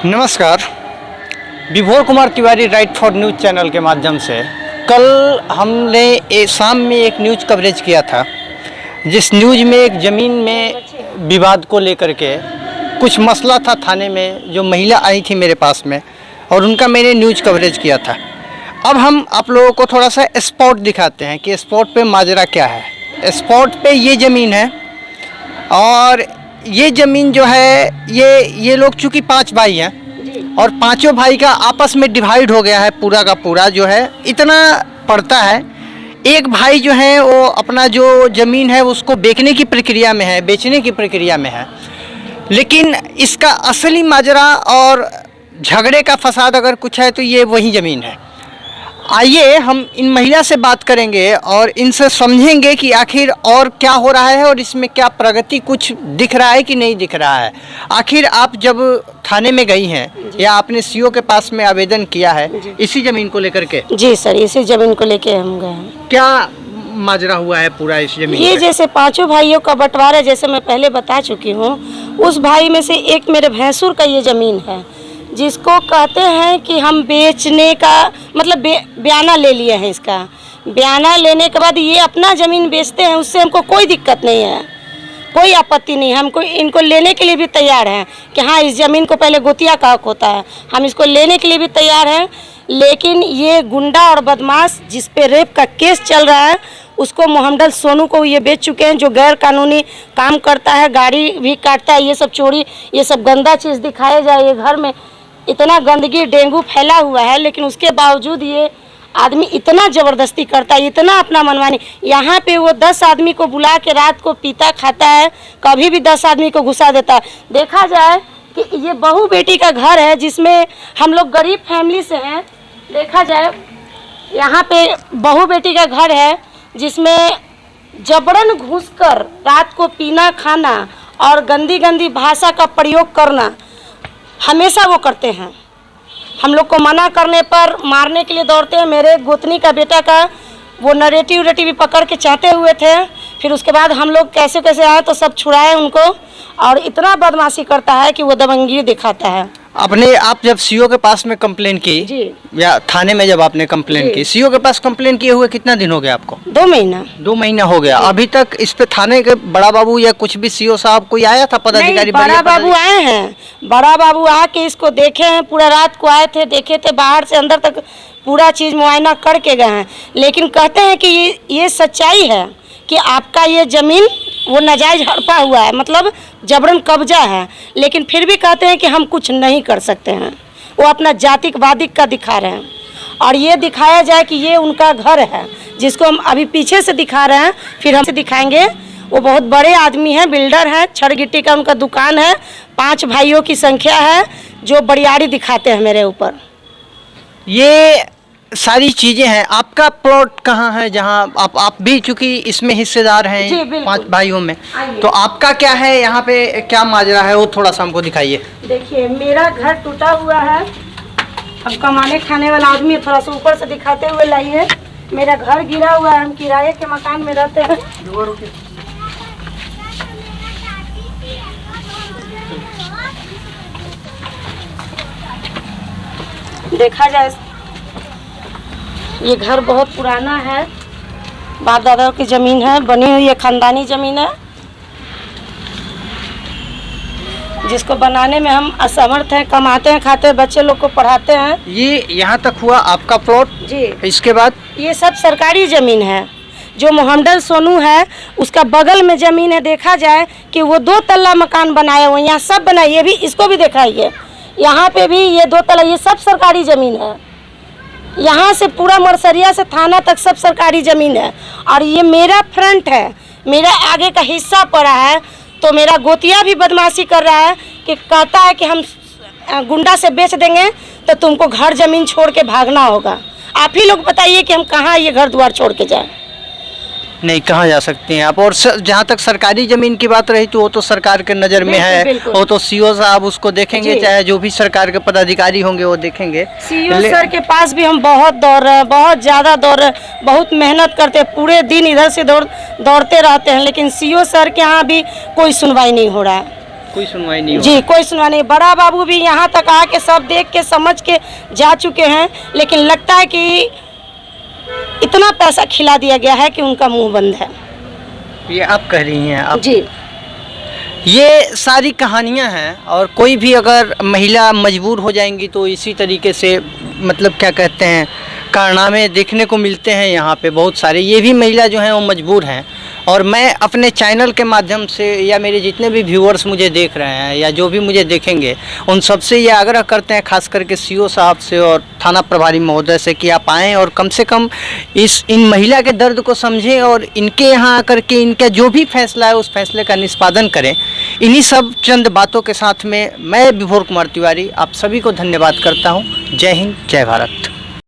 नमस्कार। विभोर Kumar Tiwari right for news channel के माध्यम से कल हमने शाम में एक न्यूज़ कवरेज किया था, जिस न्यूज़ में एक ज़मीन में विवाद को लेकर के कुछ मसला था थाने में। जो महिला आई थी मेरे पास में और उनका मैंने न्यूज़ कवरेज किया था। अब हम आप लोगों को थोड़ा सा स्पॉट दिखाते हैं कि स्पॉट पे माजरा क्या है। स्पॉट पे ये ज़मीन है और ये ज़मीन जो है ये लोग चूँकि 5 भाई हैं और पांचों भाई का आपस में डिवाइड हो गया है। पूरा का पूरा जो है इतना पड़ता है। एक भाई जो है वो अपना जो ज़मीन है उसको बेचने की प्रक्रिया में है, लेकिन इसका असली माजरा और झगड़े का फसाद अगर कुछ है तो ये वही ज़मीन है। आइए हम इन महिला से बात करेंगे और इनसे समझेंगे कि आखिर और क्या हो रहा है और इसमें क्या प्रगति कुछ दिख रहा है कि नहीं दिख रहा है। आखिर आप जब थाने में गई हैं या आपने सीओ के पास में आवेदन किया है इसी ज़मीन को लेकर के? जी सर, इसी ज़मीन को लेके हम गए हैं। क्या माजरा हुआ है पूरा इस ज़मीन? ये जैसे पांचों भाइयों का बंटवारा जैसे मैं पहले बता चुकी हूँ, उस भाई में से एक मेरे भैंसुर का ये ज़मीन है, जिसको कहते हैं कि हम बेचने का मतलब बयाना ले लिए हैं। इसका बयाना लेने के बाद ये अपना ज़मीन बेचते हैं, उससे हमको कोई दिक्कत नहीं है, कोई आपत्ति नहीं। हमको इनको लेने के लिए भी तैयार हैं कि हाँ, इस ज़मीन को पहले गोतिया का हक होता है, हम इसको लेने के लिए भी तैयार हैं। लेकिन ये गुंडा और बदमाश जिस पे रेप का केस चल रहा है, उसको मोहम्मद सोनू को ये बेच चुके हैं, जो गैर कानूनी काम करता है, गाड़ी भी काटता है, ये सब चोरी, ये सब गंदा चीज़ दिखाया जाए। ये घर में इतना गंदगी डेंगू फैला हुआ है, लेकिन उसके बावजूद ये आदमी इतना ज़बरदस्ती करता है, इतना अपना मनमानी। यहाँ पे वो 10 आदमी को बुला के रात को पीता खाता है, कभी भी 10 आदमी को घुसा देता है। देखा जाए कि ये बहू बेटी का घर है, जिसमें हम लोग गरीब फैमिली से हैं। देखा जाए यहाँ पे बहू बेटी का घर है, जिसमें जबरन घुसकर रात को पीना खाना और गंदी गंदी भाषा का प्रयोग करना हमेशा वो करते हैं। हम लोग को मना करने पर मारने के लिए दौड़ते हैं। मेरे गोतनी का बेटा का वो नरेटिव भी पकड़ के चाहते हुए थे, फिर उसके बाद हम लोग कैसे कैसे आए तो सब छुड़ाए उनको। और इतना बदमाशी करता है कि वो दबंगी दिखाता है। आप जब सीओ के पास में कंप्लेन की जी, या थाने में जब आपने कंप्लेन की, सीओ के पास कंप्लेन किए हुए कितना दिन हो गया आपको? 2 महीना। 2 महीना हो गया। अभी तक इस पे थाने के बड़ा बाबू या कुछ भी सीओ साहब कोई आया था? पदाधिकारी? बड़ा बाबू आए हैं, बड़ा बाबू आके इसको देखे हैं, पूरा रात को आए थे, देखे थे, बाहर से अंदर तक पूरा चीज़ मुआयना करके गए हैं। लेकिन कहते हैं कि ये सच्चाई है कि आपका ये ज़मीन वो नाजायज़ हड़पा हुआ है, मतलब जबरन कब्जा है। लेकिन फिर भी कहते हैं कि हम कुछ नहीं कर सकते हैं। वो अपना जातिवादी का दिखा रहे हैं। और ये दिखाया जाए कि ये उनका घर है, जिसको हम अभी पीछे से दिखा रहे हैं, फिर हम दिखाएंगे। वो बहुत बड़े आदमी हैं, बिल्डर हैं, छड़ गिट्टी का उनका दुकान है। 5 भाइयों की संख्या है, जो बड़ियारी दिखाते हैं मेरे ऊपर। ये सारी चीजें हैं। आपका प्लॉट कहाँ है जहाँ आप भी चूंकि इसमें हिस्सेदार हैं 5 भाइयों में, तो आपका क्या है यहाँ पे, क्या माजरा है वो थोड़ा सा हमको दिखाइए। देखिए, मेरा घर टूटा हुआ है। अब कमाने खाने वाला आदमी थोड़ा सा ऊपर से दिखाते हुए लाइए। मेरा घर गिरा हुआ है, हम किराए के मकान में रहते हैं। देखा जाए ये घर बहुत पुराना है, बाप दादा की ज़मीन है, बनी हुई है, खानदानी ज़मीन है, जिसको बनाने में हम असमर्थ हैं। कमाते हैं, खाते हैं, बच्चे लोग को पढ़ाते हैं। ये यहाँ तक हुआ आपका प्लॉट जी। इसके बाद ये सब सरकारी ज़मीन है। जो मोहम्मद सोनू है उसका बगल में ज़मीन है। देखा जाए कि वो 2 तल्ला मकान बनाए हुए, यहाँ सब बनाए, ये भी इसको भी दिखाइए। यहाँ पे भी ये 2 तल्ला, ये सब सरकारी ज़मीन है। यहाँ से पूरा मरसरिया से थाना तक सब सरकारी ज़मीन है। और ये मेरा फ्रंट है, मेरा आगे का हिस्सा पड़ा है। तो मेरा गोतिया भी बदमाशी कर रहा है कि कहता है कि हम गुंडा से बेच देंगे तो तुमको घर ज़मीन छोड़ के भागना होगा। आप ही लोग बताइए कि हम कहाँ ये घर द्वार छोड़ के जाएं। नहीं, कहाँ जा सकते हैं आप। और जहाँ तक सरकारी ज़मीन की बात रही तो वो तो सरकार के नज़र में है, वो तो सीओ साहब उसको देखेंगे, चाहे जो भी सरकार के पदाधिकारी होंगे वो देखेंगे। सीओ सर के पास भी हम बहुत दौड़ रहे हैं, बहुत ज़्यादा दौड़ रहे हैं, बहुत मेहनत करते हैं, पूरे दिन इधर से दौड़ते रहते हैं, लेकिन सीओ सर के यहाँ भी कोई सुनवाई नहीं हो रहा है। कोई सुनवाई नहीं हुआ। जी कोई सुनवाई नहीं। बड़ा बाबू भी यहाँ तक आके सब देख के समझ के जा चुके हैं, लेकिन लगता है कि इतना पैसा खिला दिया गया है कि उनका मुंह बंद है। ये आप कह रही हैं आप? जी ये सारी कहानियां हैं, और कोई भी अगर महिला मजबूर हो जाएंगी तो इसी तरीके से मतलब क्या कहते हैं कारनामे देखने को मिलते हैं यहाँ पे बहुत सारे। ये भी महिला जो हैं वो मजबूर हैं, और मैं अपने चैनल के माध्यम से या मेरे जितने भी व्यूअर्स मुझे देख रहे हैं या जो भी मुझे देखेंगे उन सबसे ये आग्रह करते हैं, खास करके सीओ साहब से और थाना प्रभारी महोदय से, कि आप आएँ और कम से कम इन महिला के दर्द को समझें और इनके यहाँ आकर के इनका जो भी फैसला है उस फैसले का निष्पादन करें। इन्हीं सब चंद बातों के साथ में मैं विभोर कुमार तिवारी आप सभी को धन्यवाद करता हूँ। जय हिंद, जय भारत।